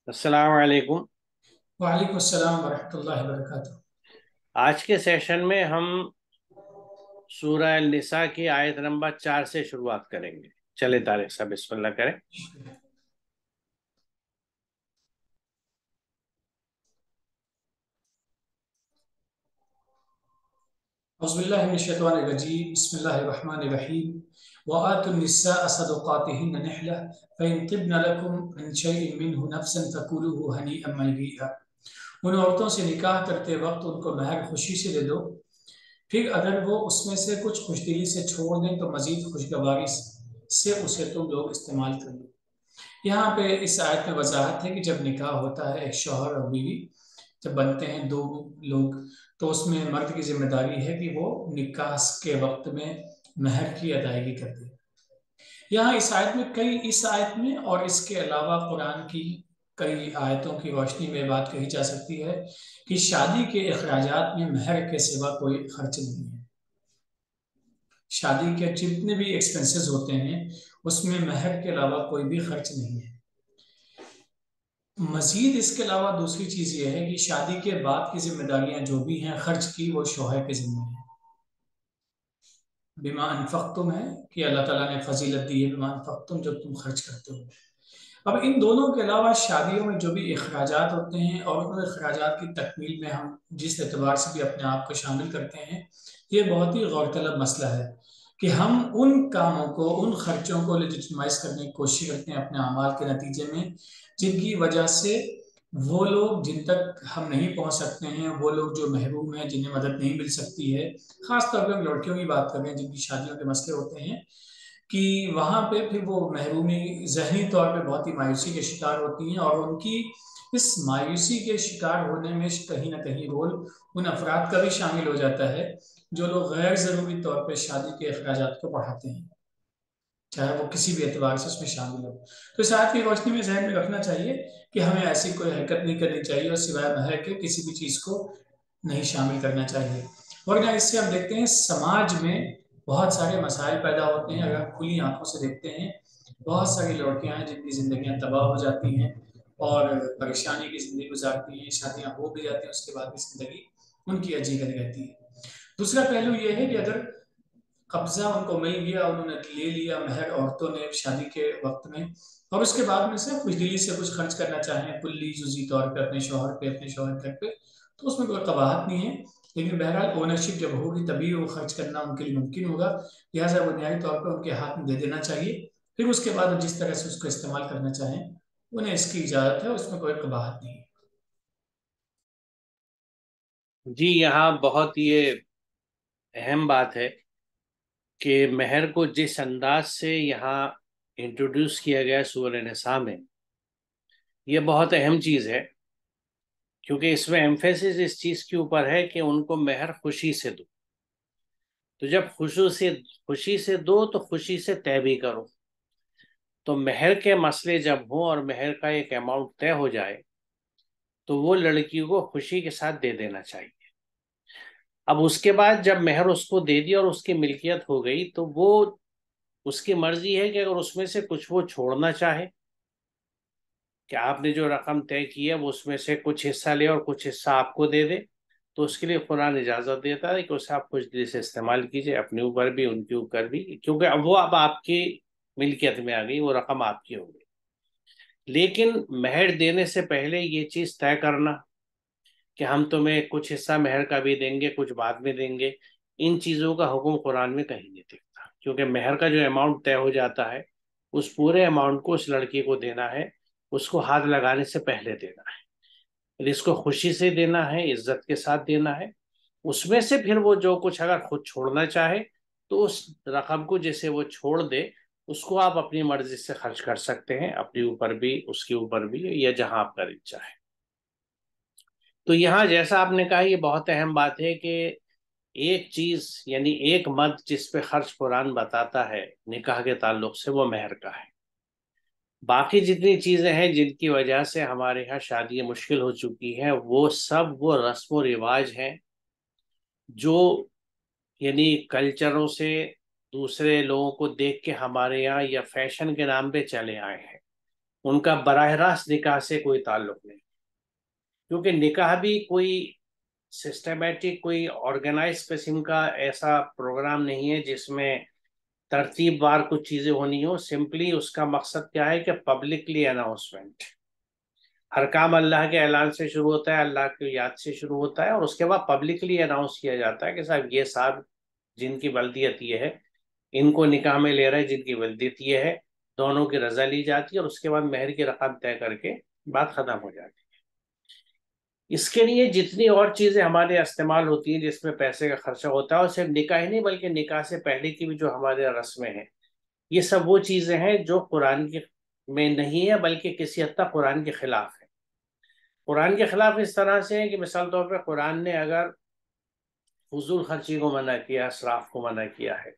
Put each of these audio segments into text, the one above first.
السلام علیکم۔ وعلیکم السلام ورحمۃ اللہ وبرکاتہ۔ آج کے سیشن میں ہم سورہ النساء کی آیت نمبر 4 سے شروعات کریں گے۔ چلے طارق صاحب بسم اللہ کریں۔ اعوذ باللہ من الشیطان الرجیم، بسم اللہ الرحمن الرحیم۔ وآتوا النساء صدقاتهن نحلة فإن طبن لكم عن شيء منه نفسا فكلوه هنيئا مريئا۔ ان عورتوں سے نکاح کرتے وقت ان کو مہر خوشی سے دے دو، پھر اگر وہ اس میں سے کچھ خوشدلی سے چھوڑ دیں تو مزید خوشگواری سے اسے تم لوگ استعمال کر لو۔ یہاں پہ اس آیت میں وضاحت ہے کہ جب نکاح ہوتا ہے ایک شوہر اور بیوی جب بنتے ہیں دو لوگ، تو اس میں مرد کی ذمہ داری ہے کہ وہ نکاح کے وقت میں مہر کی ادائیگی کرتے ہیں۔ یہاں اس آیت میں اور اس کے علاوہ قرآن کی کئی آیتوں کی روشنی میں بات کہی جا سکتی ہے کہ شادی کے اخراجات میں مہر کے سوا کوئی خرچ نہیں ہے۔ شادی کے جتنے بھی ایکسپنسز ہوتے ہیں اس میں مہر کے علاوہ کوئی بھی خرچ نہیں ہے۔ مزید اس کے علاوہ دوسری چیز یہ ہے کہ شادی کے بعد کی ذمہ داریاں جو بھی ہیں خرچ کی، وہ شوہر کے ذمہ ہیں۔ بما انفقتم ہے کہ اللہ تعالیٰ نے فضیلت دی ہے، بما انفقتم جب تم خرچ کرتے ہو۔ اب ان دونوں کے علاوہ شادیوں میں جو بھی اخراجات ہوتے ہیں اور ان اخراجات کی تکمیل میں ہم جس اعتبار سے بھی اپنے آپ کو شامل کرتے ہیں، یہ بہت ہی غور طلب مسئلہ ہے کہ ہم ان کاموں کو، ان خرچوں کو لیجٹمائز کرنے کی کوشش کرتے ہیں اپنے اعمال کے نتیجے میں، جن کی وجہ سے وہ لوگ جن تک ہم نہیں پہنچ سکتے ہیں، وہ لوگ جو محروم ہیں، جنہیں مدد نہیں مل سکتی ہے، خاص طور پہ ہم لڑکیوں کی بات کر رہے ہیں جن کی شادیوں کے مسئلے ہوتے ہیں، کہ وہاں پہ پھر وہ محرومی ذہنی طور پہ بہت ہی مایوسی کے شکار ہوتی ہیں، اور ان کی اس مایوسی کے شکار ہونے میں کہیں نہ کہیں رول ان افراد کا بھی شامل ہو جاتا ہے جو لوگ غیر ضروری طور پہ شادی کے اخراجات کو بڑھاتے ہیں، چاہے وہ کسی بھی اعتبار سے اس میں شامل ہو۔ تو اس آیت کی روشنی میں ذہن میں رکھنا چاہیے کہ ہمیں ایسی کوئی حرکت نہیں کرنی چاہیے اور سوائے مہر کے کسی بھی چیز کو نہیں شامل کرنا چاہیے، ورنہ اس سے ہم دیکھتے ہیں سماج میں بہت سارے مسائل پیدا ہوتے ہیں۔ اگر ہم کھلی آنکھوں سے دیکھتے ہیں، بہت ساری لڑکیاں ہیں جن کی زندگیاں تباہ ہو جاتی ہیں اور پریشانی کی زندگی گزارتی ہیں، شادیاں ہو بھی جاتی ہیں، اس کے بعد بھی زندگی ان کی عجیب رہتی ہے۔ دوسرا پہلو یہ ہے کہ اگر قبضہ ان کو مل گیا، انہوں نے لے لیا مہر عورتوں نے شادی کے وقت میں، اور اس کے بعد میں سے خوش دلی سے کچھ خرچ کرنا چاہیں کلی جزی طور پہ اپنے شوہر پہ، اپنے شوہر گھر پہ، تو اس میں کوئی قباحت نہیں ہے، لیکن بہرحال اونرشپ جب ہوگی تبھی وہ خرچ کرنا ان کے لیے ممکن ہوگا، لہٰذا بنیادی طور پہ ان کے ہاتھ میں دے دینا چاہیے، پھر اس کے بعد جس طرح سے اس کو استعمال کرنا چاہیں انہیں اس کی اجازت ہے، اس میں کوئی قباحت نہیں ہے۔ جی، یہاں بہت یہ اہم بات ہے کہ مہر کو جس انداز سے یہاں انٹروڈیوس کیا گیا ہے سورہ نساء میں، یہ بہت اہم چیز ہے، کیونکہ اس میں ایمفیسس اس چیز کے اوپر ہے کہ ان کو مہر خوشی سے دو۔ تو جب خوشی سے دو تو خوشی سے طے بھی کرو۔ تو مہر کے مسئلے جب ہوں اور مہر کا ایک اماؤنٹ طے ہو جائے تو وہ لڑکی کو خوشی کے ساتھ دے دینا چاہیے۔ اب اس کے بعد جب مہر اس کو دے دی اور اس کی ملکیت ہو گئی تو وہ اس کی مرضی ہے کہ اگر اس میں سے کچھ وہ چھوڑنا چاہے، کہ آپ نے جو رقم طے کی ہے وہ اس میں سے کچھ حصہ لے اور کچھ حصہ آپ کو دے دے، تو اس کے لیے قرآن اجازت دیتا ہے کہ اسے آپ خوش دلی سے استعمال کیجئے، اپنے اوپر بھی ان کے اوپر بھی، کیونکہ اب آپ کی ملکیت میں آ گئی، وہ رقم آپ کی ہو گئی۔ لیکن مہر دینے سے پہلے یہ چیز طے کرنا کہ ہم تمہیں کچھ حصہ مہر کا بھی دیں گے، کچھ بعد میں دیں گے، ان چیزوں کا حکم قرآن میں کہیں نہیں دکھتا، کیونکہ مہر کا جو اماؤنٹ طے ہو جاتا ہے اس پورے اماؤنٹ کو اس لڑکی کو دینا ہے، اس کو ہاتھ لگانے سے پہلے دینا ہے، پھر اس کو خوشی سے دینا ہے، عزت کے ساتھ دینا ہے۔ اس میں سے پھر وہ جو کچھ اگر خود چھوڑنا چاہے تو اس رقم کو جسے وہ چھوڑ دے اس کو آپ اپنی مرضی سے خرچ کر سکتے ہیں، اپنے اوپر بھی، اس کے اوپر بھی، یا جہاں آپ کا دل چاہے۔ تو یہاں جیسا آپ نے کہا یہ بہت اہم بات ہے کہ ایک چیز یعنی ایک مد جس پہ خرچ قرآن بتاتا ہے نکاح کے تعلق سے، وہ مہر کا ہے۔ باقی جتنی چیزیں ہیں جن کی وجہ سے ہمارے یہاں شادی مشکل ہو چکی ہیں، وہ سب وہ رسم و رواج ہیں جو یعنی کلچروں سے دوسرے لوگوں کو دیکھ کے ہمارے یہاں یا فیشن کے نام پہ چلے آئے ہیں۔ ان کا براہ راست نکاح سے کوئی تعلق نہیں، کیونکہ نکاح بھی کوئی سسٹمیٹک، کوئی آرگنائز قسم کا ایسا پروگرام نہیں ہے جس میں ترتیب وار کچھ چیزیں ہونی ہو. سمپلی اس کا مقصد کیا ہے کہ پبلکلی اناؤنسمنٹ. ہر کام اللہ کے اعلان سے شروع ہوتا ہے، اللہ کی یاد سے شروع ہوتا ہے، اور اس کے بعد پبلکلی اناؤنس کیا جاتا ہے کہ صاحب یہ صاحب جن کی ولدیت یہ ہے، ان کو نکاح میں لے رہے جن کی ولدیت یہ ہے، دونوں کی رضا لی جاتی ہے، اور اس کے بعد مہر کی رقم طے کر کے بات ختم ہو جاتی ہے. اس کے لیے جتنی اور چیزیں ہمارے استعمال ہوتی ہیں جس میں پیسے کا خرچہ ہوتا ہے، اور صرف نکاح ہی نہیں بلکہ نکاح سے پہلے کی بھی جو ہمارے رسمیں ہیں، یہ سب وہ چیزیں ہیں جو قرآن کی میں نہیں ہے بلکہ کسی حد تک قرآن کے خلاف ہے. قرآن کے خلاف اس طرح سے ہے کہ مثال طور پہ قرآن نے اگر فضول خرچی کو منع کیا، اسراف کو منع کیا ہے،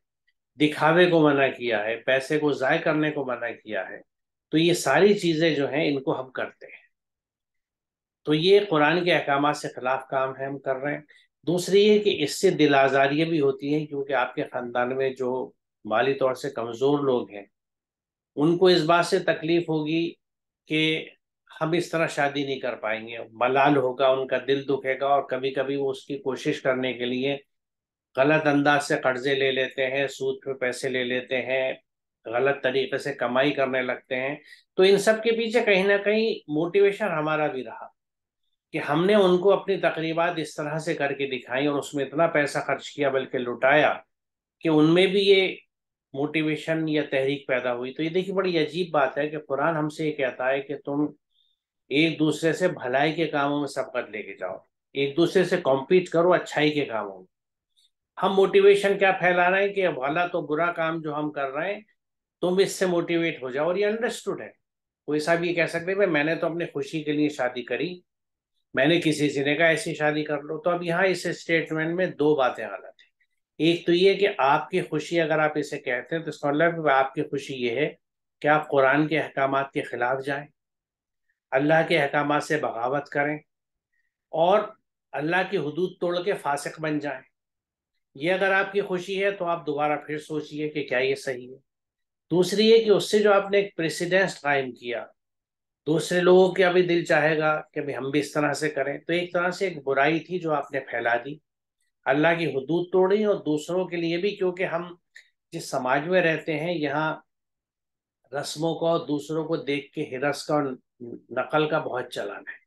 دکھاوے کو منع کیا ہے، پیسے کو ضائع کرنے کو منع کیا ہے، تو یہ ساری چیزیں جو ہیں ان کو ہم کرتے ہیں. تو یہ قرآن کے احکامات سے خلاف کام ہے، ہم کر رہے ہیں. دوسری یہ کہ اس سے دل آزاریاں بھی ہوتی ہیں، کیونکہ آپ کے خاندان میں جو مالی طور سے کمزور لوگ ہیں ان کو اس بات سے تکلیف ہوگی کہ ہم اس طرح شادی نہیں کر پائیں گے، ملال ہوگا، ان کا دل دکھے گا، اور کبھی کبھی وہ اس کی کوشش کرنے کے لیے غلط انداز سے قرضے لے لیتے ہیں، سود پہ پیسے لے لیتے ہیں، غلط طریقے سے کمائی کرنے لگتے ہیں. تو ان سب کے پیچھے کہیں نہ کہیں موٹیویشن ہمارا بھی رہا کہ ہم نے ان کو اپنی تقریبات اس طرح سے کر کے دکھائیں اور اس میں اتنا پیسہ خرچ کیا بلکہ لٹایا کہ ان میں بھی یہ موٹیویشن یا تحریک پیدا ہوئی. تو یہ دیکھیے بڑی عجیب بات ہے کہ قرآن ہم سے یہ کہتا ہے کہ تم ایک دوسرے سے بھلائی کے کاموں میں سبقت لے کے جاؤ، ایک دوسرے سے کمپیٹ کرو اچھائی کے کاموں میں. ہم موٹیویشن کیا پھیلا رہے ہیں کہ بھلا تو برا کام جو ہم کر رہے ہیں تم اس سے موٹیویٹ ہو جاؤ، اور یہ انڈرسٹوڈ ہے. کوئی صاحب یہ کہہ سکتے ہیں میں نے تو اپنی خوشی کے لیے شادی کری، میں نے کسی سے نے کہا ایسی شادی کر لو. تو اب یہاں اس اسٹیٹمنٹ میں دو باتیں غلط ہیں. ایک تو یہ کہ آپ کی خوشی اگر آپ اسے کہتے ہیں تو اس کا مطلب آپ کی خوشی یہ ہے کہ آپ قرآن کے احکامات کے خلاف جائیں، اللہ کے احکامات سے بغاوت کریں، اور اللہ کی حدود توڑ کے فاسق بن جائیں. یہ اگر آپ کی خوشی ہے تو آپ دوبارہ پھر سوچئے کہ کیا یہ صحیح ہے. دوسری یہ کہ اس سے جو آپ نے ایک پریسیڈنس قائم کیا، دوسرے لوگوں کا بھی دل چاہے گا کہ ہم بھی اس طرح سے کریں، تو ایک طرح سے ایک برائی تھی جو آپ نے پھیلا دی، اللہ کی حدود توڑی. اور دوسروں کے لیے بھی، کیونکہ ہم جس سماج میں رہتے ہیں یہاں رسموں کا اور دوسروں کو دیکھ کے ہرس کا اور نقل کا بہت چلن ہے.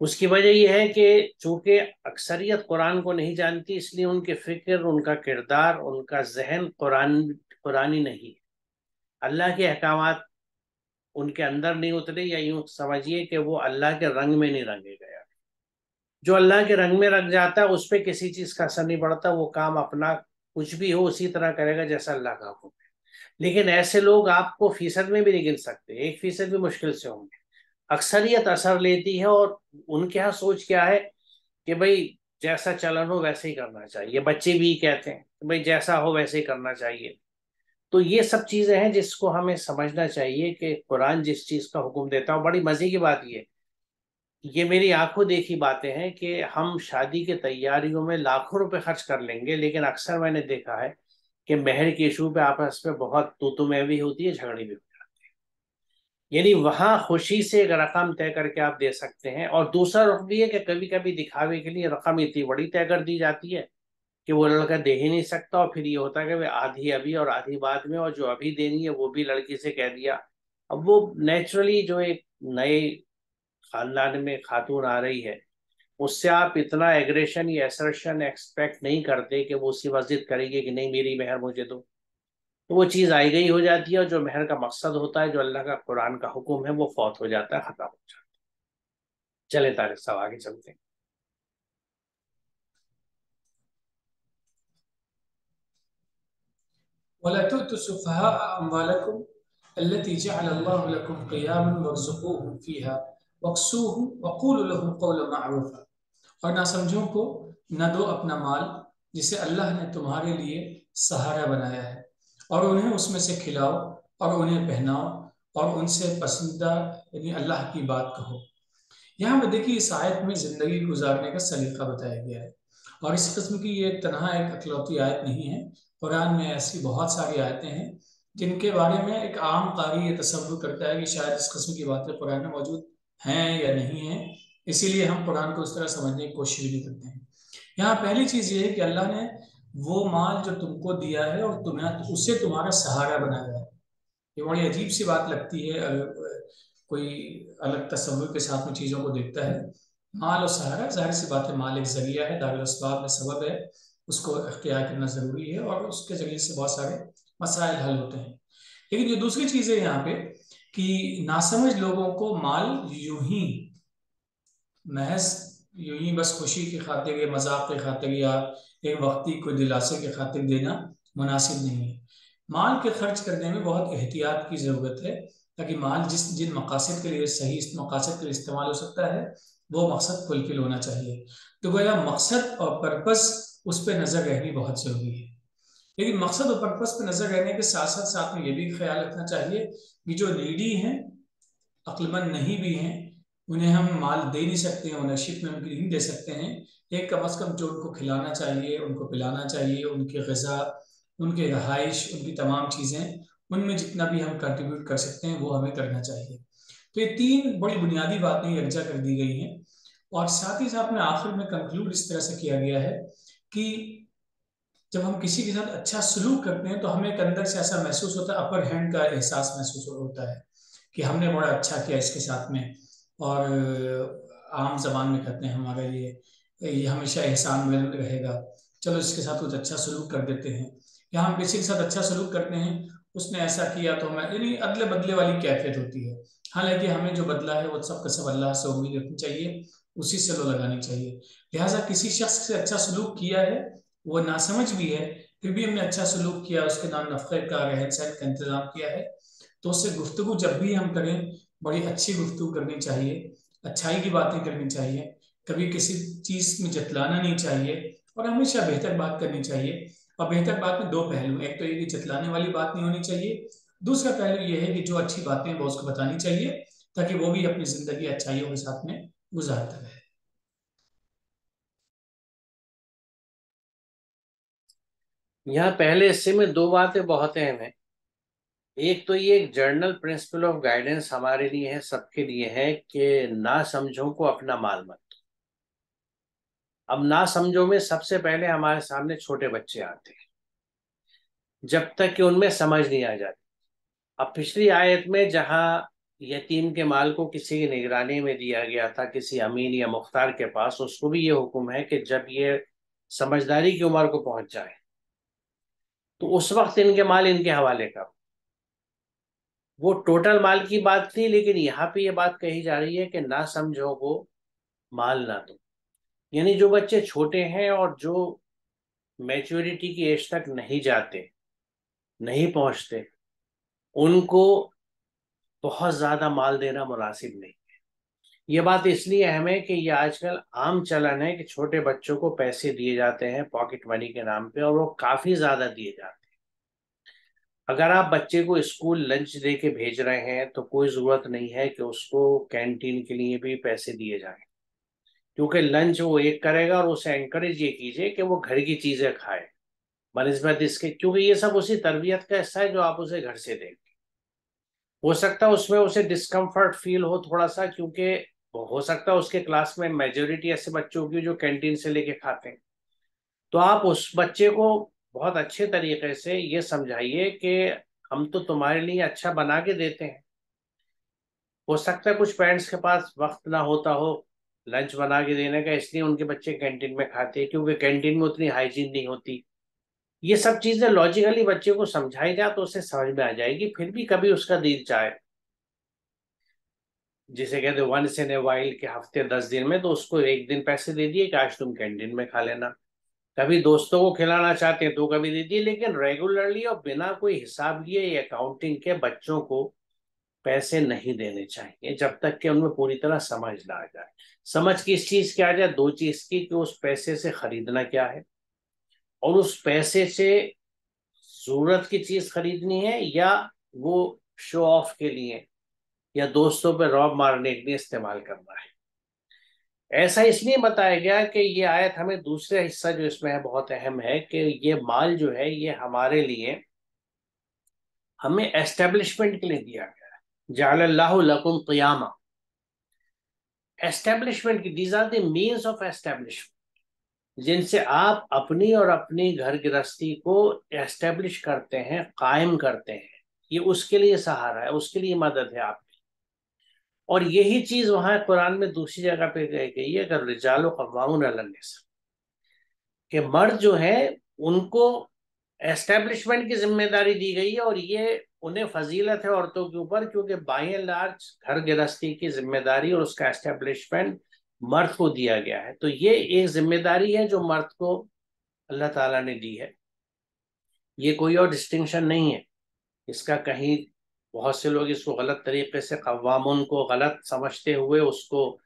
اس کی وجہ یہ ہے کہ چونکہ اکثریت قرآن کو نہیں جانتی، اس لیے ان کے فکر، ان کا کردار، ان کا ذہن قرآنی نہیں ہے. اللہ کے احکامات ان کے اندر نہیں اترے، یا یوں سمجھیے کہ وہ اللہ کے رنگ میں نہیں رنگے گیا. جو اللہ کے رنگ میں رنگ جاتا ہے اس پہ کسی چیز کا اثر نہیں پڑتا، وہ کام اپنا کچھ بھی ہو اسی طرح کرے گا جیسا اللہ کا حکم ہے. لیکن ایسے لوگ آپ کو فیصد میں بھی نہیں گن سکتے، 1% بھی مشکل سے ہوں گے. اکثریت اثر لیتی ہے، اور ان کے یہاں سوچ کیا ہے کہ بھئی جیسا چلن ہو ویسے ہی کرنا چاہیے. بچے بھی کہتے ہیں کہ بھئی جیسا ہو ویسے ہی کرنا چاہیے. تو یہ سب چیزیں ہیں جس کو ہمیں سمجھنا چاہیے کہ قرآن جس چیز کا حکم دیتا ہے. بڑی مزے کی بات یہ میری آنکھوں دیکھی باتیں ہیں کہ ہم شادی کی تیاریوں میں لاکھوں روپے خرچ کر لیں گے، لیکن اکثر میں نے دیکھا ہے کہ مہر کے ایشو پہ آپس میں بہت تو میں بھی ہوتی ہے، جھگڑی بھی ہوتی ہے. یعنی وہاں خوشی سے ایک رقم طے کر کے آپ دے سکتے ہیں. اور دوسرا رخ بھی ہے کہ کبھی کبھی دکھاوے کے لیے رقم اتنی بڑی طے کر دی جاتی ہے کہ وہ لڑکا دے ہی نہیں سکتا، اور پھر یہ ہوتا ہے کہ آدھی ابھی اور آدھی بعد میں، اور جو ابھی دینی ہے وہ بھی لڑکی سے کہہ دیا. اب وہ نیچرلی جو ایک نئے خاندان میں خاتون آ رہی ہے اس سے آپ اتنا ایگریشن یا ایسرشن ایکسپیکٹ نہیں کرتے کہ وہ اسی وقت ضد کرے گی کہ نہیں میری مہر مجھے دو. تو وہ چیز آئی گئی ہو جاتی ہے، اور جو مہر کا مقصد ہوتا ہے جو اللہ کا قرآن کا حکم ہے وہ فوت ہو جاتا ہے، ختم ہو جاتا ہے. چلے طارق صاحب آگے چلتے ہیں. ولا تؤتوا السفهاء أموالكم التي جعل الله لكم قياما وارزقوهم فيها واكسوهم وقولوا لهم قولا معروفا. اور نہ سمجھوں کو نہ دو اپنا مال جسے اللہ نے تمہارے لیے سہارا بنایا ہے، اور انہیں اس میں سے کھلاؤ اور انہیں پہناؤ اور ان سے پسندیدہ یعنی اللہ کی بات کہو. یہاں پہ دیکھیے اس آیت میں زندگی گزارنے کا سلیقہ بتایا گیا ہے، اور اس قسم کی یہ تنہا ایک اکلوتی آیت نہیں ہے. قرآن میں ایسی بہت ساری آیتیں ہیں جن کے بارے میں ایک عام قاری یہ تصور کرتا ہے کہ شاید اس قسم کی باتیں قرآن میں موجود ہیں یا نہیں ہیں، اسی لیے ہم قرآن کو اس طرح سمجھنے کی کوشش بھی کرتے ہیں۔ یہاں پہلی چیز یہ ہے کہ اللہ نے وہ مال جو تم کو دیا ہے اور تمہیں اسے تمہارا سہارا بنایا ہے۔ یہ بڑی عجیب سی بات لگتی ہے اگر کوئی الگ تصور کے ساتھ میں چیزوں کو دیکھتا ہے۔ مال اور سہارا، ظاہر سی بات ہے، مال ایک ذریعہ ہے، دار الاسباب میں سبب ہے، اس کو اختیار کرنا ضروری ہے اور اس کے ذریعے سے بہت سارے مسائل حل ہوتے ہیں۔ لیکن جو دوسری چیز ہے یہاں پہ کہ ناسمجھ لوگوں کو مال یوں ہی محض یوں ہی بس خوشی کی خاطر یا مذاق کی خاطر یا ایک وقتی کوئی دلاسے کی خاطر دینا مناسب نہیں ہے۔ مال کے خرچ کرنے میں بہت احتیاط کی ضرورت ہے تاکہ مال جن مقاصد کے لیے صحیح مقاصد کے لیے استعمال ہو سکتا ہے وہ مقصد فلفل ہونا چاہیے۔ تو گویا مقصد اور پرپس اس پہ نظر رہنی بہت ضروری ہے۔ لیکن مقصد اور پرپس پہ نظر رہنے کے ساتھ ساتھ میں یہ بھی خیال رکھنا چاہیے کہ جو نیڈی ہیں، عقل مند نہیں بھی ہیں، انہیں ہم مال دے نہیں سکتے ہیں، اونرشپ میں ان کی نہیں دے سکتے ہیں، ایک کم از کم جو ان کو کھلانا چاہیے، ان کو پلانا چاہیے، ان کی غذا، ان کے رہائش، ان کی تمام چیزیں، ان میں جتنا بھی ہم کنٹریبیوٹ کر سکتے ہیں وہ ہمیں کرنا چاہیے۔ تو یہ تین بڑی بنیادی باتیں یکجا کر دی گئی ہیں، اور ساتھ ہی ساتھ میں آخر میں کنکلوڈ اس طرح سے کیا گیا ہے کہ جب ہم کسی کے ساتھ اچھا سلوک کرتے ہیں تو ہمیں ایک اندر سے ایسا محسوس ہوتا ہے، اپر ہینڈ کا احساس محسوس ہوتا ہے کہ ہم نے بڑا اچھا کیا اس کے ساتھ میں، اور عام زبان میں کہتے ہیں ہمارے لیے یہ ہمیشہ احسان میں رہے گا، چلو اس کے ساتھ کچھ اچھا سلوک کر دیتے ہیں، یا ہم کسی کے ساتھ اچھا سلوک کرتے ہیں، اس نے ایسا کیا تو ہمیں، یعنی ادلے بدلے والی کیفیت ہوتی ہے۔ حالانکہ ہمیں جو بدلہ ہے وہ سب کا سب اللہ سے امید رکھنی چاہیے، اسی سے لو لگانی چاہیے۔ لہٰذا کسی شخص سے اچھا سلوک کیا ہے، وہ ناسمجھ بھی ہے، پھر بھی ہم نے اچھا سلوک کیا، اس کے نام نفقے کا، رہن سہن کا انتظام کیا ہے، تو اس سے گفتگو جب بھی ہم کریں بڑی اچھی گفتگو کرنی چاہیے، اچھائی کی باتیں کرنی چاہیے، کبھی کسی چیز میں جتلانا نہیں چاہیے، اور ہمیشہ بہتر بات کرنی چاہیے۔ اور بہتر بات میں دو پہلو، ایک تو یہ کہ جتلانے والی بات نہیں ہونی چاہیے، دوسرا پہلو یہ ہے کہ جو اچھی باتیں ہیں وہ اس کو بتانی چاہیے تاکہ وہ بھی اپنی زندگی اچھائیوں کے ساتھ میں گزارتا رہے۔ یہاں پہلے حصے میں دو باتیں بہت اہم ہیں۔ ایک تو یہ ایک جرنل پرنسپل آف گائیڈنس ہمارے لیے ہے، سب کے لیے ہے، کہ نہ سمجھو کو اپنا مال مت دو۔ اب نہ سمجھو میں سب سے پہلے ہمارے سامنے چھوٹے بچے آتے ہیں، جب تک کہ ان میں سمجھ نہیں آ جاتی۔ اب پچھلی آیت میں جہاں یتیم کے مال کو کسی کی نگرانی میں دیا گیا تھا، کسی امین یا مختار کے پاس، اس کو بھی یہ حکم ہے کہ جب یہ سمجھداری کی عمر کو پہنچ جائے تو اس وقت ان کے مال ان کے حوالے کرو۔ وہ ٹوٹل مال کی بات تھی، لیکن یہاں پہ یہ بات کہی جا رہی ہے کہ نہ سمجھو کو مال نہ دو۔ یعنی جو بچے چھوٹے ہیں اور جو میچورٹی کی ایج تک نہیں جاتے، نہیں پہنچتے، ان کو بہت زیادہ مال دینا مناسب نہیں۔ یہ بات اس لیے اہم ہے کہ یہ آج کل عام چلن ہے کہ چھوٹے بچوں کو پیسے دیے جاتے ہیں پاکٹ منی کے نام پہ، اور وہ کافی زیادہ دیے جاتے ہیں۔ اگر آپ بچے کو اسکول لنچ دے کے بھیج رہے ہیں تو کوئی ضرورت نہیں ہے کہ اس کو کینٹین کے لیے بھی پیسے دیے جائیں، کیونکہ لنچ وہ ایک کرے گا، اور اسے انکریج یہ کیجیے کہ وہ گھر کی چیزیں کھائے بنسبت اس کے، کیونکہ یہ سب اسی تربیت کا حصہ ہے جو آپ اسے گھر سے دیں گے۔ ہو سکتا ہے اس میں اسے ڈسکمفرٹ فیل ہو تھوڑا سا، کیونکہ ہو سکتا ہے اس کے کلاس میں میجورٹی ایسے بچوں کی جو کینٹین سے لے کے کھاتے ہیں۔ تو آپ اس بچے کو بہت اچھے طریقے سے یہ سمجھائیے کہ ہم تو تمہارے لیے اچھا بنا کے دیتے ہیں۔ ہو سکتا ہے کچھ پیرنٹس کے پاس وقت نہ ہوتا ہو لنچ بنا کے دینے کا، اس لیے ان کے بچے کینٹین میں کھاتے ہیں، کیونکہ کینٹین میں اتنی ہائیجین نہیں ہوتی۔ یہ سب چیزیں لاجیکلی بچے کو سمجھائی جائے تو اسے سمجھ میں آ جائے گی۔ پھر بھی کبھی اس کا دل چاہے، جسے کہتے ونس ان اے وائل، کہ ہفتے 10 دن میں تو اس کو ایک دن پیسے دے دیے کہ آج تم کینٹین میں کھا لینا۔ کبھی دوستوں کو کھلانا چاہتے ہیں تو کبھی دے دیے، لیکن ریگولرلی اور بنا کوئی حساب لیے یا اکاؤنٹنگ کے بچوں کو پیسے نہیں دینے چاہیے جب تک کہ ان میں پوری طرح سمجھ نہ آ جائے۔ سمجھ کس چیز کی آ جائے؟ دو چیز کی، کہ اس پیسے سے خریدنا کیا ہے، اور اس پیسے سے ضرورت کی چیز خریدنی ہے یا وہ شو آف کے لیے یا دوستوں پہ رعب مارنے کے لیے استعمال کرنا ہے۔ ایسا اس لیے بتایا گیا کہ یہ آیت ہمیں دوسرا حصہ جو اس میں ہے بہت اہم ہے، کہ یہ مال جو ہے یہ ہمارے لیے ہمیں ایسٹیبلشمنٹ کے لیے دیا گیا ہے. جعل اللہ لکم قیامہ، ایسٹیبلشمنٹ کی، these are the means of establishment, جن سے آپ اپنی اور اپنی گھر گرہستی کو ایسٹیبلش کرتے ہیں، قائم کرتے ہیں. یہ اس کے لیے سہارا ہے، اس کے لیے مدد ہے آپ کی. اور یہی چیز وہاں قرآن میں دوسری جگہ پہ کہی گئی ہے کہ الرجال قوامون علی النساء، کہ مرد جو ہے ان کو ایسٹیبلشمنٹ کی ذمہ داری دی گئی ہے، اور یہ انہیں فضیلت ہے عورتوں کے اوپر، کیونکہ بائی اینڈ لارج گھر گرہستی کی ذمہ داری اور اس کا ایسٹیبلشمنٹ مرد کو دیا گیا ہے. تو یہ ایک ذمہ داری ہے جو مرد کو اللہ تعالیٰ نے دی ہے. یہ کوئی اور ڈسٹنکشن نہیں ہے اس کا کہیں. بہت سے لوگ اس کو غلط طریقے سے، قوامون کو غلط سمجھتے ہوئے اس کو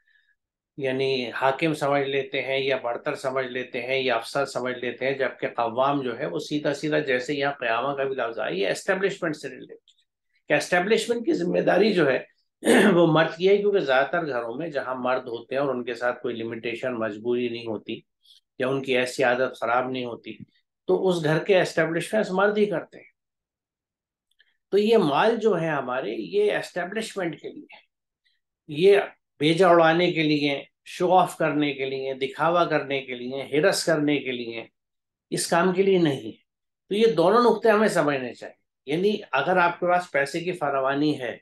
یعنی حاکم سمجھ لیتے ہیں، یا برتر سمجھ لیتے ہیں، یا افسر سمجھ لیتے ہیں، جبکہ قوام جو ہے وہ سیدھا سیدھا، جیسے یہاں قیامہ کا بھی لفظ آیا، یہ اسٹیبلشمنٹ سے ریلیٹڈ، کہ اسٹیبلشمنٹ کی ذمہ داری جو ہے وہ مرد کی ہے. کیونکہ زیادہ تر گھروں میں جہاں مرد ہوتے ہیں اور ان کے ساتھ کوئی لمیٹیشن، مجبوری نہیں ہوتی، یا ان کی ایسی عادت خراب نہیں ہوتی، تو اس گھر کے اسٹیبلشمنٹ مرد ہی کرتے ہیں. تو یہ مال جو ہے ہمارے، یہ اسٹیبلشمنٹ کے لیے، یہ بیجا اڑانے کے لیے، شو آف کرنے کے لیے، دکھاوا کرنے کے لیے، ہرس کرنے کے لیے، اس کام کے لیے نہیں ہے. تو یہ دونوں نقطے ہمیں سمجھنے چاہیے. یعنی اگر آپ کے پاس پیسے کی فراوانی ہے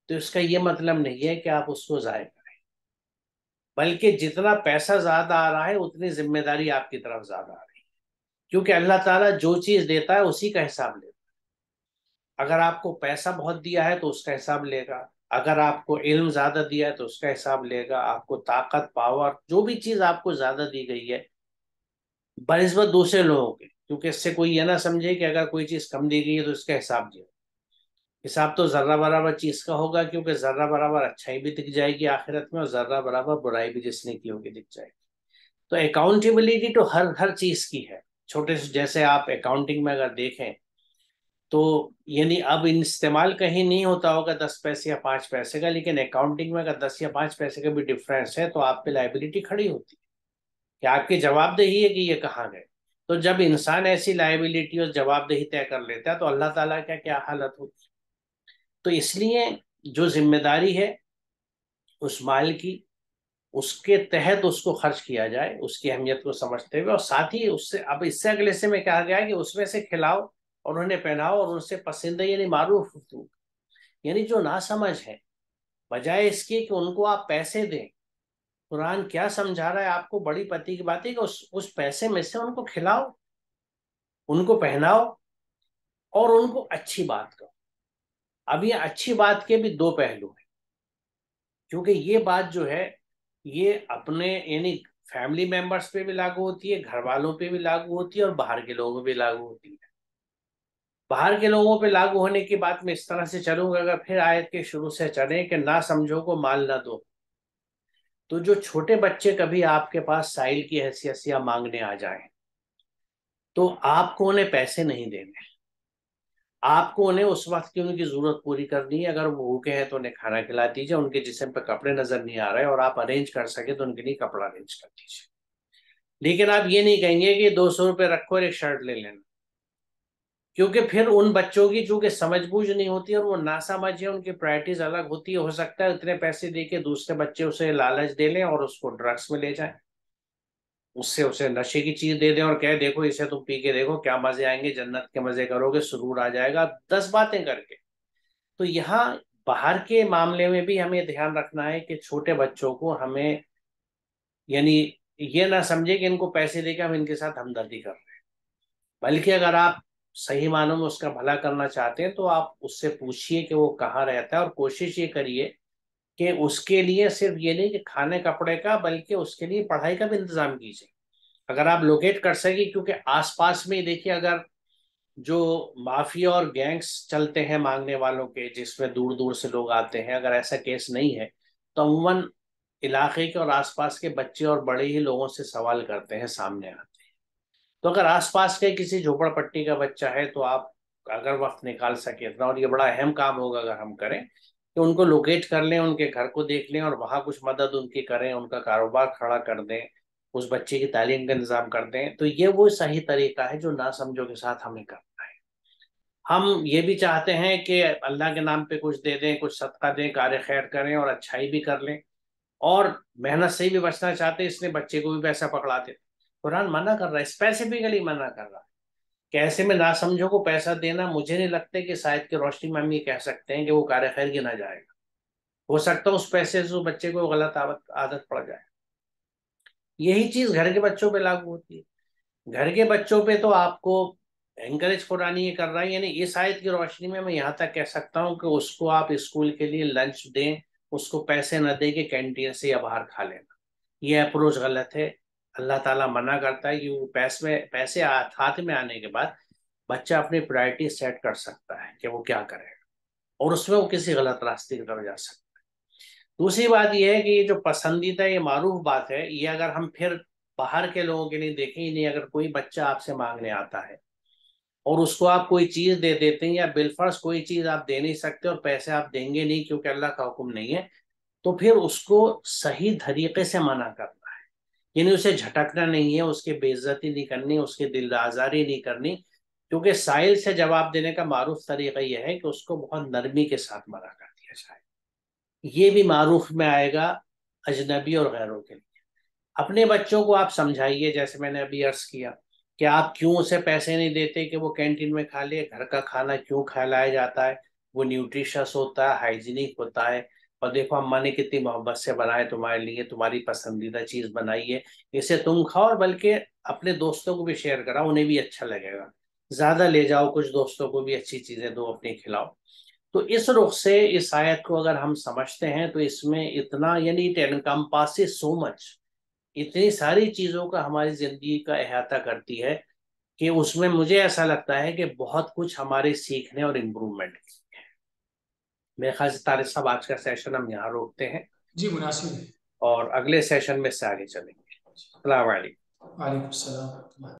تو اس کا یہ مطلب نہیں ہے کہ آپ اس کو ضائع کریں، بلکہ جتنا پیسہ زیادہ آ رہا ہے اتنی ذمہ داری آپ کی طرف زیادہ آ رہی ہے. کیونکہ اللہ تعالیٰ جو چیز دیتا ہے اسی کا حساب لیتا ہے. اگر آپ کو پیسہ بہت دیا ہے تو اس کا حساب لے گا، اگر آپ کو علم زیادہ دیا ہے تو اس کا حساب لے گا، آپ کو طاقت، پاور، جو بھی چیز آپ کو زیادہ دی گئی ہے بنسبت دوسرے لوگوں کے. کیونکہ اس سے کوئی یہ نہ سمجھے کہ اگر کوئی چیز کم دی گئی ہے تو اس کا حساب دیا. حساب تو ذرہ برابر چیز کا ہوگا، کیونکہ ذرہ برابر اچھائی بھی دکھ جائے گی آخرت میں، اور ذرہ برابر برائی بھی جس نے کی ہوگی دکھ جائے گی. تو اکاؤنٹیبلٹی تو ہر چیز کی ہے. چھوٹے سے، جیسے آپ اکاؤنٹنگ میں اگر دیکھیں تو یعنی اب استعمال کہیں نہیں ہوتا ہوگا 10 پیسے یا 5 پیسے کا، لیکن اکاؤنٹنگ میں اگر 10 یا 5 پیسے کا بھی ڈفرینس ہے تو آپ پہ لائبلٹی کھڑی ہوتی ہے، کہ آپ کی جواب دہی ہے کہ یہ کہاں گئے. تو جب انسان ایسی لائبلٹی اور جواب دہی طے کر لیتا ہے تو اللہ تعالیٰ کا کیا حالت ہوتی. تو اس لیے جو ذمہ داری ہے اس مال کی، اس کے تحت اس کو خرچ کیا جائے، اس کی اہمیت کو سمجھتے ہوئے. اور ساتھ ہی اس سے، اب اس سے اگلے سے میں کہا گیا ہے کہ اس میں سے کھلاؤ اور انہیں پہناؤ اور ان سے پسندہ، یعنی معروف، یعنی جو نہ سمجھ ہے، بجائے اس کی کہ ان کو آپ پیسے دیں. قرآن کیا سمجھا رہا ہے آپ کو؟ بڑی پتی کی بات ہے کہ اس پیسے میں سے ان کو کھلاؤ، ان کو پہناؤ، اور ان کو اچھی بات کرو. اب یہ اچھی بات کے بھی دو پہلو ہیں، کیونکہ یہ بات جو ہے یہ اپنے یعنی فیملی ممبرس پہ بھی لاگو ہوتی ہے، گھر والوں پہ بھی لاگو ہوتی ہے، اور باہر کے لوگوں پہ بھی لاگو ہوتی ہے. باہر کے لوگوں پہ لاگو ہونے کی بات میں اس طرح سے چلوں گا، اگر پھر آیت کے شروع سے چلیں کہ نہ سمجھو کو مال نہ دو، تو جو چھوٹے بچے کبھی آپ کے پاس سائل کی حیثیت سے مانگنے آ جائیں تو آپ کو انہیں پیسے نہیں دینے، آپ کو انہیں اس وقت کی ان کی ضرورت پوری کرنی ہے. اگر وہ بھوکے ہیں تو انہیں کھانا کھلا دیجیے، ان کے جسم پہ کپڑے نظر نہیں آ رہے اور آپ ارینج کر سکے تو ان کے لیے کپڑا ارینج کر دیجیے. لیکن آپ یہ نہیں کہیں گے کہ 200 روپے رکھو اور ایک شرٹ لے لینا، کیونکہ پھر ان بچوں کی چونکہ سمجھ بوجھ نہیں ہوتی اور وہ نہ سمجھے، ان کی پرائرٹیز الگ ہوتی ہے. ہو سکتا ہے اتنے پیسے دے کے دوسرے بچے اسے لالچ دے لیں اور اس کو ڈرگس میں لے جائیں، اس سے اسے نشے کی چیز دے دیں اور کہے دیکھو اسے تم پی کے دیکھو کیا مزے آئیں گے، جنت کے مزے کرو گے، سرور آ جائے گا، 10 باتیں کر کے. تو یہاں باہر کے معاملے میں بھی ہمیں دھیان رکھنا ہے کہ چھوٹے بچوں کو ہمیں یعنی یہ نہ سمجھے کہ ان کو پیسے دے کے ہم ان کے ساتھ ہمدردی کر رہے ہیں، بلکہ اگر آپ صحیح معنوں میں اس کا بھلا کرنا چاہتے ہیں تو آپ اس سے پوچھیے کہ وہ کہاں رہتا ہے، اور کوشش یہ کریے کہ اس کے لیے صرف یہ نہیں کہ کھانے کپڑے کا، بلکہ اس کے لیے پڑھائی کا بھی انتظام کیجیے اگر آپ لوکیٹ کر سکیں. کیونکہ آس پاس میں دیکھیے، اگر جو مافیا اور گینگس چلتے ہیں مانگنے والوں کے، جس میں دور دور سے لوگ آتے ہیں، اگر ایسا کیس نہیں ہے تو عموماً علاقے کے اور آس پاس کے بچے اور بڑے ہی لوگوں سے سوال کرتے ہیں، سامنے آتے ہیں. تو اگر آس پاس کے کسی جھوپڑ پٹی کا بچہ ہے تو آپ اگر وقت نکال سکے اتنا، اور یہ بڑا اہم کام ہوگا اگر ہم کریں، کہ ان کو لوکیٹ کر لیں، ان کے گھر کو دیکھ لیں اور وہاں کچھ مدد ان کی کریں، ان کا کاروبار کھڑا کر دیں، اس بچے کی تعلیم کا انتظام کر دیں. تو یہ وہ صحیح طریقہ ہے جو نہ سمجھو کے ساتھ ہمیں کرنا ہے. ہم یہ بھی چاہتے ہیں کہ اللہ کے نام پہ کچھ دے دیں، کچھ صدقہ دیں، کار خیر کریں اور اچھائی بھی کر لیں، اور محنت سے بھی بچنا چاہتے ہیں، اس لیے بچے کو بھی پیسہ پکڑاتے ہیں۔ قرآن منع کر رہا ہے، اسپیسیفکلی منع کر رہا ہے کہ ایسے میں ناسمجھوں کو پیسہ دینا، مجھے نہیں لگتا کہ شاید کی روشنی میں ہم یہ کہہ سکتے ہیں کہ وہ کار خیر گنا جائے گا۔ ہو سکتا ہے اس پیسے سے بچے کو غلط عادت پڑ جائے۔ یہی چیز گھر کے بچوں پہ لاگو ہوتی ہے۔ گھر کے بچوں پہ تو آپ کو انکریج قرآن یہ کر رہا ہے، یعنی اس آیت کی روشنی میں یہاں تک کہہ سکتا ہوں کہ اس کو آپ اسکول کے لیے لنچ دیں، اس کو پیسے نہ دے کے کینٹین سے یا باہر کھا لینا، یہ اپروچ غلط ہے۔ اللہ تعالیٰ منع کرتا ہے کہ وہ پیسے ہاتھ میں آنے کے بعد بچہ اپنی پرائرٹی سیٹ کر سکتا ہے کہ وہ کیا کرے گا، اور اس میں وہ کسی غلط راستے کی طرف جا سکتا ہے۔ دوسری بات یہ ہے کہ یہ جو پسندیدہ یہ معروف بات ہے، یہ اگر ہم پھر باہر کے لوگوں کے لیے دیکھیں، نہیں اگر کوئی بچہ آپ سے مانگنے آتا ہے اور اس کو آپ کوئی چیز دے دیتے ہیں، یا بالفرض کوئی چیز آپ دے نہیں سکتے اور پیسے آپ دیں گے نہیں کیونکہ اللہ کا حکم نہیں ہے، تو پھر اس کو صحیح طریقے سے منع کرنا ہے، یعنی اسے جھٹکنا نہیں ہے، اس کی بے عزتی نہیں کرنی، اس کی دل آزاری نہیں کرنی، کیونکہ سائل سے جواب دینے کا معروف طریقہ یہ ہے کہ اس کو بہت نرمی کے ساتھ منع کر دیا جائے۔ یہ بھی معروف میں آئے گا اجنبی اور غیروں کے لیے۔ اپنے بچوں کو آپ سمجھائیے، جیسے میں نے ابھی عرض کیا کہ آپ کیوں اسے پیسے نہیں دیتے کہ وہ کینٹین میں کھا لے، گھر کا کھانا کیوں کھلایا جاتا ہے، وہ نیوٹریشس ہوتا ہے، ہائیجینک ہوتا ہے، اور دیکھو اماں نے کتنی محبت سے بنائے تمہارے لیے، تمہاری پسندیدہ چیز بنائی ہے، اسے تم کھاؤ، اور بلکہ اپنے دوستوں کو بھی شیئر کراؤ، انہیں بھی اچھا لگے گا، زیادہ لے جاؤ، کچھ دوستوں کو بھی اچھی چیزیں دو، اپنی کھلاؤ۔ تو اس رخ سے اس آیت کو اگر ہم سمجھتے ہیں تو اس میں اتنا، یعنی اٹ encompasses so much، اتنی ساری چیزوں کا ہماری زندگی کا احاطہ کرتی ہے کہ اس میں مجھے ایسا لگتا ہے کہ بہت کچھ ہمارے سیکھنے اور امپرومنٹ کی ہے۔ میرے خیال سے طارق صاحب آج کا سیشن ہم یہاں روکتے ہیں، جی مناسب ہے۔ اور اگلے سیشن میں سے آگے چلیں گے۔ السلام علیکم۔ وعلیکم السلام۔